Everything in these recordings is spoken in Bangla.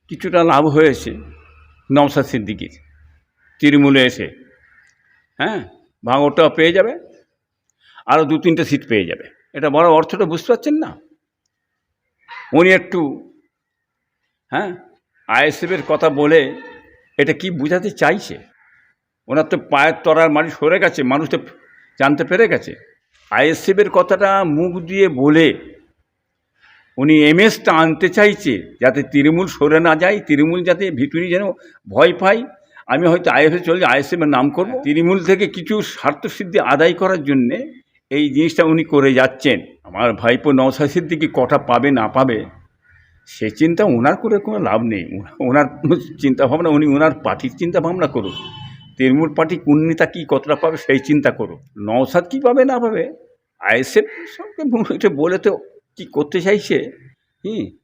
কিছুটা লাভ হয়েছে নওশাদ সিদ্দিকীর তৃণমূলে এসে। হ্যাঁ, ভাঙড়টা পেয়ে যাবে, আরও 2-3টে সিট পেয়ে যাবে। এটা বড় অর্থটা বুঝতে পারছেন না? উনি একটু আইএসএফের কথা বলে এটা কি বোঝাতে চাইছে? ওনার তো পায়ের তলার মাটি সরে গেছে, মানুষ তো জানতে পেরে গেছে। আইএসএফের কথাটা মুখ দিয়ে বলে উনি এমএসটা আনতে চাইছে, যাতে তৃণমূল সরে না যায়, তৃণমূল যাতে ভিতরি যেন ভয় পায়। আমি হয়তো আইএসএফ চলে আইএসএফের নাম করব, তৃণমূল থেকে কিছু স্বার্থসিদ্ধি আদায় করার জন্যে এই জিনিসটা উনি করে যাচ্ছেন। আমার ভাইপো নওশাদ সিদ্দিকী কটা পাবে না পাবে সে চিন্তা ওনার করে কোনো লাভ নেই। ওনার চিন্তাভাবনা, উনি ওনার পার্টির চিন্তাভাবনা করুন। তৃণমূল পার্টি কোন নেতা কী কতটা পাবে সেই চিন্তা করুন। নওশাদ কী পাবে না পাবে আইএসএফ সবকে বলে তো কী করতে চাইছে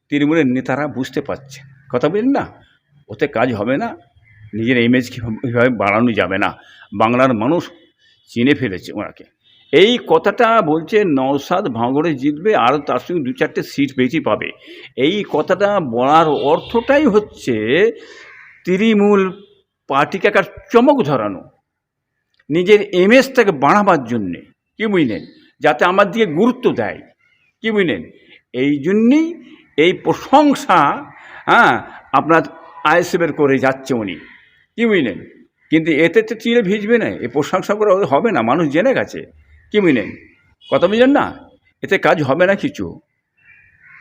তৃণমূলের নেতারা বুঝতে পারছে। কথা বলেন না, ওতে কাজ হবে না, নিজের ইমেজ কীভাবে বাড়ানো যাবে না। বাংলার মানুষ চিনে ফেলেছে ওনাকে। এই কথাটা বলছে নওশাদ ভাঙড়ে জিতবে, আর তার সঙ্গে 2-4টে সিট বেশি পাবে। এই কথাটা বলার অর্থটাই হচ্ছে তৃণমূল পার্টিকে একটা চমক ধরানো, নিজের ইমেজটাকে বাড়াবার জন্যে, কি বুঝলেন, যাতে আমার দিকে গুরুত্ব দেয়, কি বুঝলেন। এই জন্যেই এই প্রশংসা আপনার আইএসএফের করে যাচ্ছে উনি, কি বুঝলেন। কিন্তু এতে তো চিড়ে ভিজবে না, এই প্রশংসা করে হবে না, মানুষ জেনে গেছে, কি বুঝলেন। কথা বুঝলেন না, এতে কাজ হবে না কিছু।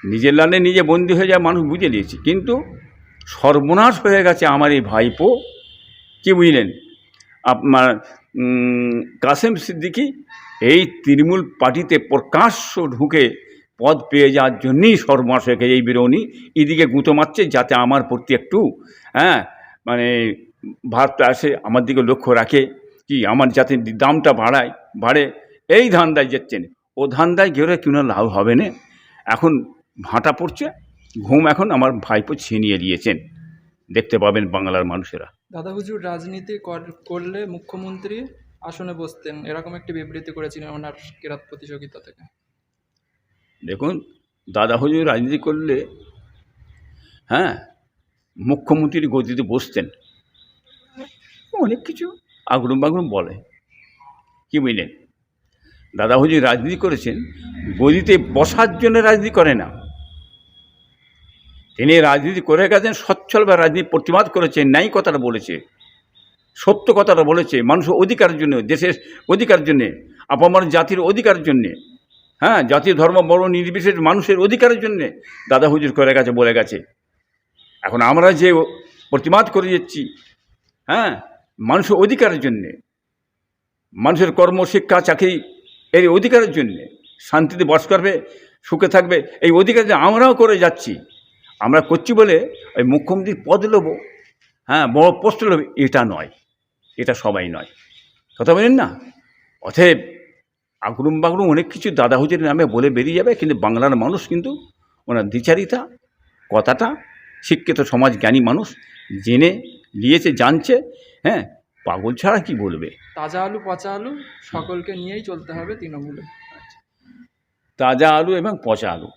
নিজের লালে নিজে বন্দী হয়ে যায়, মানুষ বুঝে নিয়েছে। কিন্তু সর্বনাশ হয়ে গেছে আমার এই ভাইপো, কি বুঝলেন, আপনার কাসেম সিদ্দিকী এই তৃণমূল পার্টিতে প্রকাশ্য ঢুকে পদ পেয়ে যাওয়ার জন্যই সর্বনাশ হয়ে গেছে। এই বেরোনি এদিকে গুঁতো মারছে, যাতে আমার প্রতি একটু মানে ভাবটা আসে, আমার দিকে লক্ষ্য রাখে, কি আমার যাতে দামটা বাড়ে, এই ধান্দায় যাচ্ছেন। ও ধান্দায় গেলে কোনো লাভ হবে না। এখন ভাঁটা পড়ছে, ঘুম এখন আমার ভাইপো ছিনিয়ে দিয়েছেন, দেখতে পাবেন বাংলার মানুষেরা। দাদা হুজুর রাজনীতি করলে মুখ্যমন্ত্রী আসনে বসতেন, এরকম একটি বিবৃতি করেছিলেন ওনার কেরাত প্রতিযোগিতা থেকে। দেখুন, দাদা হুজুর রাজনীতি করলে মুখ্যমন্ত্রীর গদিতে বসতেন, অনেক কিছু আগরুম বাগরুম বলে, কি বুঝলেন। দাদা হুজুর রাজনীতি করেছেন, গদিতে বসার জন্য রাজনীতি করে না। তিনি রাজনীতি করে গেছেন, সচ্ছলভাবে রাজনীতি প্রতিবাদ করেছেন, ন্যায় কথাটা বলেছে, সত্য কথাটা বলেছে, মানুষের অধিকারের জন্য, দেশের অধিকারের জন্যে, আপামর জাতির অধিকারের জন্যে, জাতীয় ধর্ম বড় নির্বিশেষ মানুষের অধিকারের জন্যে দাদা হুজুর করে গেছে, বলে গেছে। এখন আমরা যে প্রতিবাদ করে যাচ্ছি মানুষের অধিকারের জন্যে, মানুষের কর্ম, শিক্ষা, চাকরি, এই অধিকারের জন্যে, শান্তিতে বাস করবে, সুখে থাকবে, এই অধিকার আমরাও করে যাচ্ছি। আমরা করছি বলে ওই মুখ্যমন্ত্রীর পদ নেব, বড় পোস্ট নেব, এটা নয়, এটা সবাই নয়। কথা বলেন না। অতএব আগরুম বাগরুম অনেক কিছু দাদা হুজুরের নামে বলে বেরিয়ে যাবে, কিন্তু বাংলার মানুষ কিন্তু ওনার দ্বিচারিতা কথাটা, শিক্ষিত সমাজ জ্ঞানী মানুষ জেনে নিয়েছে, জানছে। পাগল ছাড়া কি বলবে। তাজা আলু পচা আলু সকলকে নিয়েই চলতে হবে তৃণমূলে। তাজা আলু এবং পচা আলু,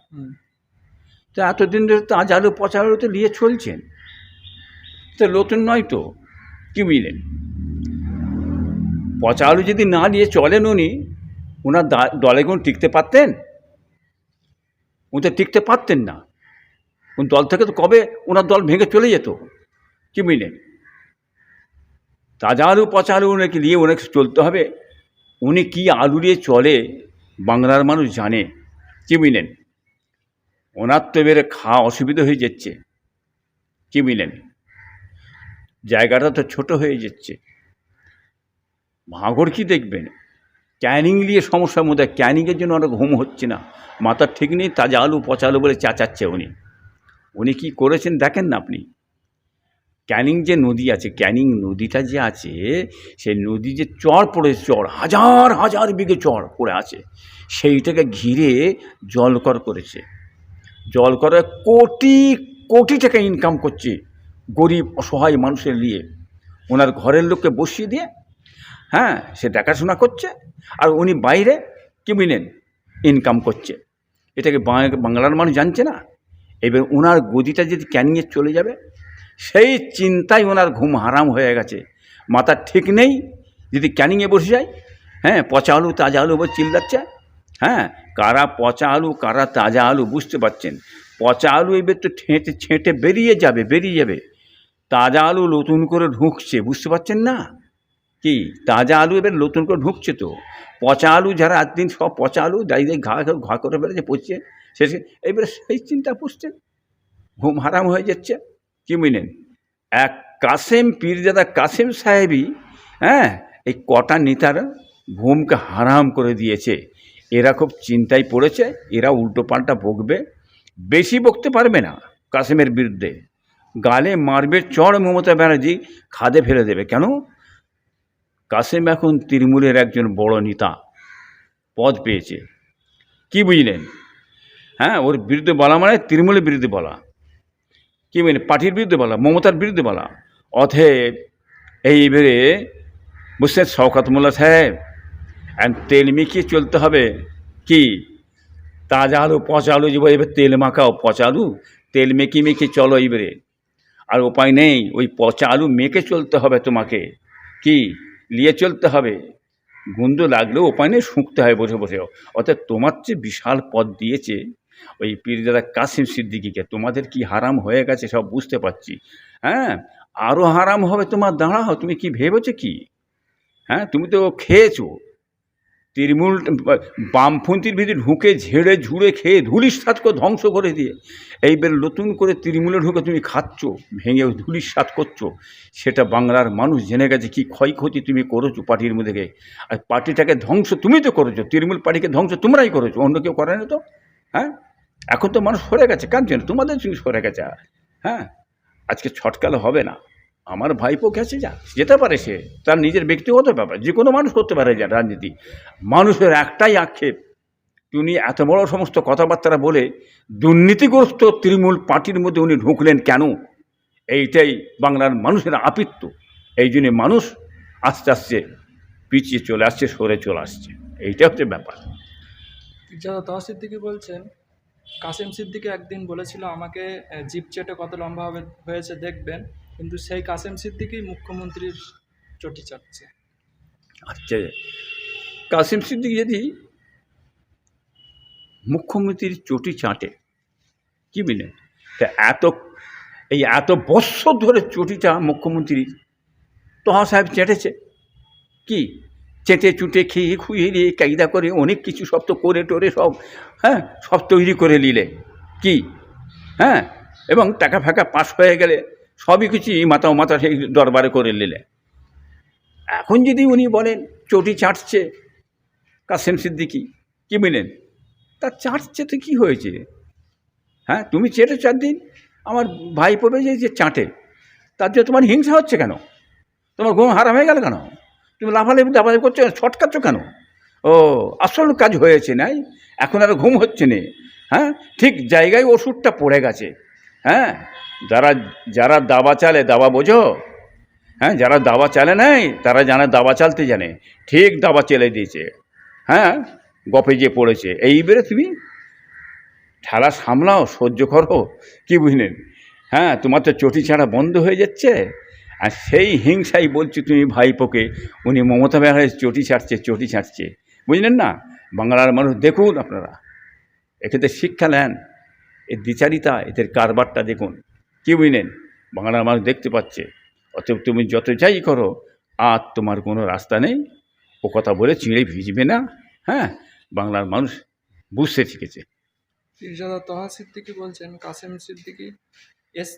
তো এতদিন ধরে তাজা আলু পচা আলু তো নিয়ে চলছেন, তো নতুন নয় তো, কি বুঝলেন। পচা আলু যদি না নিয়ে চলেন উনি, ওনার দলে কোন টিকতে পারতেন? উনি তো টিকতে পারতেন না। কোন দল থেকে তো কবে ওনার দল ভেঙে চলে যেত, কি বুঝলেন। তাজা আলু পচা আলু ওনাকে নিয়ে ওনাকে চলতে হবে। উনি কি আলু নিয়ে চলে বাংলার মানুষ জানে, কি বুঝলেন। ওনার তো এবারে খাওয়া অসুবিধা হয়ে যাচ্ছে, কি বুঝলেন। জায়গাটা তো ছোট হয়ে যাচ্ছে। ভাঙড় কি দেখবেন, ক্যানিং নিয়ে সমস্যার মধ্যে, ক্যানিংয়ের জন্য অনেক ঘুম হচ্ছে না, মাথার ঠিক নেই। তাজা আলু পচা আলু বলে চেঁচাচ্ছে উনি কী করেছেন দেখেন না আপনি। ক্যানিং যে নদী আছে, ক্যানিং নদীটা যে আছে, সেই নদী যে চর পড়েছে, চর হাজার হাজার বিঘে চর পড়ে আছে, সেইটাকে ঘিরে জলকর করেছে। জলকরে কোটি কোটি টাকা ইনকাম করছে গরিব অসহায় মানুষের নিয়ে। ওনার ঘরের লোককে বসিয়ে দিয়ে সে দেখাশোনা করছে, আর উনি বাইরে, কি বুঝলেন, ইনকাম করছে। এটাকে বাংলার মানুষ জানছে না। এবার ওনার গদিটা যদি ক্যানিংয়ে চলে যাবে, সেই চিন্তায় ওনার ঘুম হারাম হয়ে গেছে, মাথার ঠিক নেই। যদি ক্যানিংয়ে বসে যায়, হ্যাঁ, পচা আলু তাজা আলু বলে চিল্লাচ্ছে, হ্যাঁ, কারা পচা আলু কারা তাজা আলু বুঝতে পারছেন। পচা আলু এবার তো ছেঁটে ছেঁটে বেরিয়ে যাবে। তাজা আলু নতুন করে ঢুকছে, বুঝতে পারছেন না কি? তাজা আলু এবার নতুন করে ঢুকছে। তো পচা আলু যারা একদিন সব পচা আলু দাঁড়িয়ে ঘা করে বেড়েছে, পচছে শেষে, এবারে সেই চিন্তা পুষছেন, ঘুম হারাম হয়ে যাচ্ছে। কি বুঝলেন? এক কাসেম পীরজাদা কাসেম সাহেবই, হ্যাঁ, এই কটা নেতার ঘুমকে হারাম করে দিয়েছে। এরা খুব চিন্তায় পড়েছে, এরা উল্টো পাল্টা বকবে, বেশি বকতে পারবে না কাসেমের বিরুদ্ধে, গালে মারবে চড় মমতা ব্যানার্জি খাদে ফেলে দেবে। কেন? কাসেম এখন তৃণমূলের একজন বড় নেতা, পদ পেয়েছে। কি বুঝলেন? হ্যাঁ, ওর বিরুদ্ধে বলা মানে তৃণমূলের বিরুদ্ধে বলা, কি মানে পার্টির বিরুদ্ধে বলা, মমতার বিরুদ্ধে বলা। অতএব এইবারে বুঝছেন শওকত মোল্লা সাহেব, তেল মিখিয়ে চলতে হবে। কি তাজা আলু পচা আলু যে এবার তেল মাখাও, পচা আলু তেল মেখে চলো এইবারে। আর উপায় নেই, ওই পচা আলু মেখে চলতে হবে তোমাকে, কি নিয়ে চলতে হবে। গন্ধ লাগলেও উপায় নেই, শুঁকতে হয় বসে বসে। অর্থাৎ তোমার চেয়ে বিশাল পদ দিয়েছে ওই পীরজাদা কাসেম সিদ্দিকীকে। তোমাদের কি হারাম হয়ে গেছে সব বুঝতে পারছি। হ্যাঁ, আরও হারাম হবে তোমার। দাঁড়াও, তুমি কি ভেবেছো কি? হ্যাঁ, তুমি তো খেয়েছো তৃণমূল বামপন্থীর ভিতরে ঢুকে ঝেড়ে ঝুড়ে খেয়ে ধুলিস্বাদ করে ধ্বংস করে দিয়ে এইবার নতুন করে তৃণমূলে ঢুকে তুমি খাচ্ছ, ভেঙে ধুলিস্বাদ করছো। সেটা বাংলার মানুষ জেনে গেছে কি ক্ষয়ক্ষতি তুমি করেছো পার্টির মধ্যে গিয়ে। আর পার্টিটাকে ধ্বংস তুমি তো করেছো, তৃণমূল পার্টিকে ধ্বংস তোমরাই করেছো, অন্য কেউ করে না তো। হ্যাঁ, এখন তো মানুষ সরে গেছে, কার জন্য? তোমাদের জন্য সরে গেছে। হ্যাঁ, আজকে ছটকালে হবে না। আমার ভাইপো গেছে, যেতে পারে, সে তার নিজের ব্যক্তিগত ব্যাপার, যে কোনো মানুষ করতে পারে যা রাজনীতি। মানুষের একটাই আক্ষেপ, উনি এত বড় সমস্ত কথাবার্তা বলে দুর্নীতিগ্রস্ত তৃণমূল পার্টির মধ্যে উনি ঢুকলেন কেন? এইটাই বাংলার মানুষের আপিত্য। এই জন্যে মানুষ আস্তে আস্তে পিছিয়ে চলে আসছে, সরে চলে আসছে। এইটা হচ্ছে ব্যাপার। যারা তহ সিদ্দিকী বলছেন, কাসেম সিদ্দিকী একদিন বলেছিল আমাকে জিপ চেটে কত লম্বা হয়েছে দেখবেন, কিন্তু সেই কাসেম সিদ্দিকী মুখ্যমন্ত্রীর চটি চাটছে। আচ্ছা, কাসেম সিদ্দিকী যদি মুখ্যমন্ত্রীর চটি চাটে, কি বুঝলেন, তা এত বৎসর ধরে চটিটা মুখ্যমন্ত্রীর তহা সাহেব চেটেছে। কি চেটে চুটে খেয়ে খুঁয়ে নিয়ে কায়দা করে অনেক কিছু সব তো করে টোরে সব, হ্যাঁ, সব তৈরি করে নিলে কি, হ্যাঁ, এবং টাকা ফাঁকা পাস হয়ে গেলে সবই কিছু মাথা সেই দরবারে করে নিলে। এখন যদি উনি বলেন চটি চাটছে কাসেম সিদ্দিকী, কি বুঝলেন, তা চাটছে তো কী হয়েছে? হ্যাঁ, তুমি চেটে 4 দিন, আমার ভাই পড়বে যে চাটে, তার জন্য তোমার হিংসা হচ্ছে কেন? তোমার ঘুম হারাম হয়ে গেল কেন? তুমি লাফালাফি করছো, ছটকাচ্ছ কেন? ও, আসল কাজ হয়েছে নাই, এখন আর ঘুম হচ্ছে না। হ্যাঁ, ঠিক জায়গায় ওষুধটা পড়ে গেছে। হ্যাঁ, যারা দাবা চালে, দাবা বোঝো? হ্যাঁ, যারা দাবা চালে নাই তারা জানে, দাবা চালতে জানে, ঠিক দাবা চেলে দিয়েছে। হ্যাঁ, গপে যে পড়েছে। এইবারে তুমি ঠেলা সামলাও, সহ্য করো, কি বুঝলেন? হ্যাঁ, তোমার তো চটি ছাড়া বন্ধ হয়ে যাচ্ছে। আর সেই হিংসাই বলছি তুমি ভাইপোকে, উনি মমতা ব্যানার্জি চটি ছাড়ছে, বুঝলেন না? বাংলার মানুষ দেখুন, আপনারা এক্ষেত্রে শিক্ষা নেন, এর দ্বিচারিতা, এদের কারবারটা দেখুন, কি বুঝলেন? বাংলার মানুষ দেখতে পাচ্ছে। অতএব তুমি যত যাই করো, আর তোমার কোনো রাস্তা নেই। ও কথা বলে চিঁড়ে ভিজবে না। হ্যাঁ, বাংলার মানুষ বুঝতে শিখেছে। পীরজাদা তহা সিদ্দিকী বলছেন কাসেম সিদ্দিকী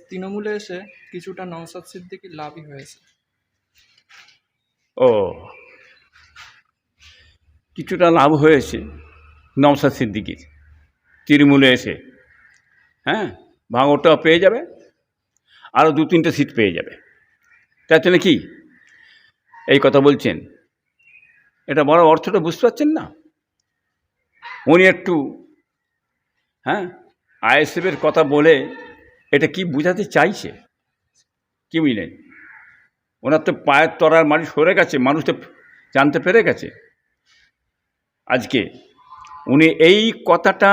তৃণমূলে এসে কিছুটা নওশাদ সিদ্দিকীর লাভই হয়েছে। ও, কিছুটা লাভ হয়েছে নওশাদ সিদ্দিকীর তৃণমূলে এসে। হ্যাঁ, ভাঙরটাও পেয়ে যাবে, আরও 2-3টে সিট পেয়ে যাবে। তার জন্য কি এই কথা বলছেন? এটা বড় অর্থটা বুঝতে পারছেন না? উনি একটু, হ্যাঁ, আইএসএফের কথা বলে এটা কি বোঝাতে চাইছে, কি বুঝলেন? ওনার তো পায়ের তলার মাটি সরে গেছে, মানুষ তো জানতে পেরে গেছে। আজকে উনি এই কথাটা,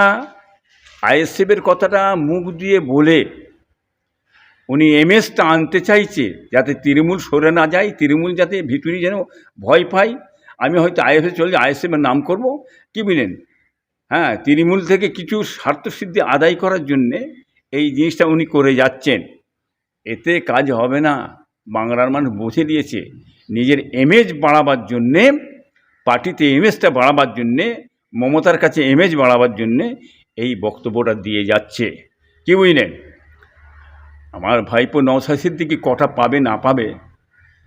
আইএসএফের কথাটা মুখ দিয়ে বলে উনি এমএসটা আনতে চাইছে যাতে তৃণমূল সরে না যায়, তৃণমূল যাতে ভিতরি যেন ভয় পায়। আমি হয়তো আইএসএফ চলে আইএসএফের নাম করব, কি বুঝলেন? হ্যাঁ, তৃণমূল থেকে কিছু স্বার্থসিদ্ধি আদায় করার জন্যে এই জিনিসটা উনি করে যাচ্ছেন। এতে কাজ হবে না। বাংলার মানুষ বুঝে দিয়েছে, নিজের ইমেজ বাড়াবার জন্যে, পার্টিতে ইমেজটা বাড়াবার জন্যে, মমতার কাছে ইমেজ বাড়াবার জন্যে এই বক্তব্যটা দিয়ে যাচ্ছে, কি বুঝলেন? আমার ভাইপো নওশাদ সিদ্দিকী কটা পাবে না পাবে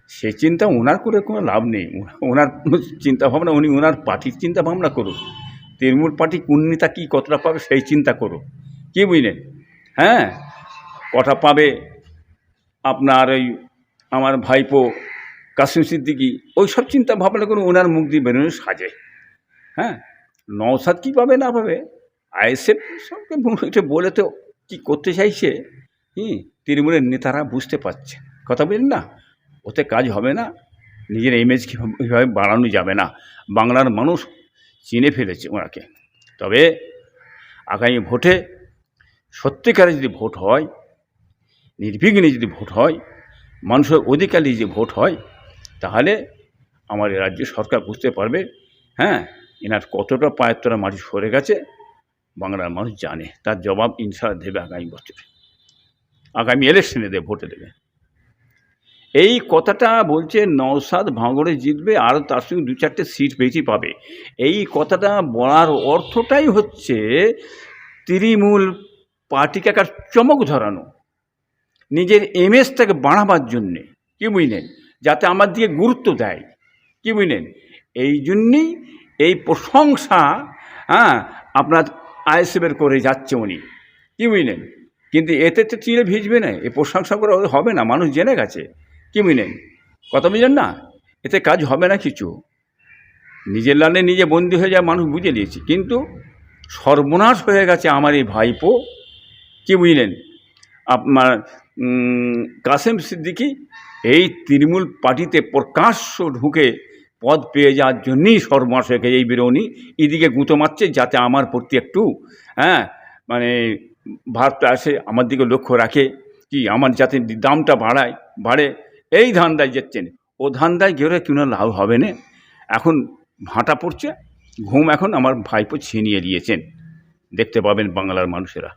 সে চিন্তা ওনার করে কোনো লাভ নেই। ওনার চিন্তাভাবনা, উনি ওনার পার্টির চিন্তাভাবনা করুন। তৃণমূল পার্টি কোন নেতা কী কতটা পাবে সেই চিন্তা করুন, কি বুঝলেন? হ্যাঁ, কটা পাবে আপনার ওই আমার ভাইপো কাসিম সিদ্দিকী, ওই সব চিন্তা ভাবনা করে ওনার মুখ দিয়ে বেরোনো সাজে। হ্যাঁ, নওশাদ কী পাবে না পাবে, আইএসএফ সবকে এটা বলে তো কী করতে চাইছে তৃণমূলের নেতারা বুঝতে পারছে, কথা বলেন না? ওতে কাজ হবে না, নিজের ইমেজ কীভাবে বাড়ানো যাবে না। বাংলার মানুষ চিনে ফেলেছে ওনাকে। তবে আগামী ভোটে সত্যিকারে যদি ভোট হয়, নির্বিঘ্নে যদি ভোট হয়, মানুষের অধিকারে যে ভোট হয়, তাহলে আমার এই রাজ্য সরকার বুঝতে পারবে, হ্যাঁ, এনার কতটা পায়ের তলা মাটি সরে গেছে বাংলার মানুষ জানে। তার জবাব ইনশাআল্লাহ দেবে আগামী বছরে, আগামী ইলেকশনে দেবে, ভোটে দেবে। এই কথাটা বলছে নওশাদ ভাঙড়ে জিতবে, আর তার সঙ্গে 2-4টে সিট বেশি পাবে। এই কথাটা বলার অর্থটাই হচ্ছে তৃণমূল পার্টিকে একটা চমক ধরানো, নিজের ইমেজটাকে বাড়াবার জন্যে, কি বুঝলেন? যাতে আমার দিকে গুরুত্ব দেয়, কি বুঝলেন? এই জন্যেই এই প্রশংসা, হ্যাঁ, আপনার আইএসএফের করে যাচ্ছে উনি, কি বুঝলেন? কিন্তু এতে তো চিড়ে ভিজবে না, এই প্রশংসা করে হবে না, মানুষ জেনে গেছে, কি বুঝলেন? কথা বুঝলেন না? এতে কাজ হবে না কিছু। নিজের লালে নিজে বন্দী হয়ে যায়, মানুষ বুঝে নিয়েছে, কিন্তু সর্বনাশ হয়ে গেছে আমার এই ভাইপো, কি বুঝলেন? আপনার কাসেম সিদ্দিকী এই তৃণমূল পার্টিতে প্রকাশ্য ঢুকে পদ পেয়ে যাওয়ার জন্যই সর্বনাশ হয়ে গেছে। এই বেরোনি এদিকে গুঁতো মারছে যাতে আমার প্রতি একটু, হ্যাঁ, মানে ভাবটা আসে, আমার দিকে লক্ষ্য রাখে, কি আমার যাতে দামটা বাড়ে, এই ধান্দায় যাচ্ছেন। ও ধান্দায় গেলে কোনো লাভ হবে না। এখন ভাঁটা পড়ছে, ঘুম এখন আমার ভাইপো ছিনিয়ে দিয়েছেন, দেখতে পাবেন বাংলার মানুষেরা।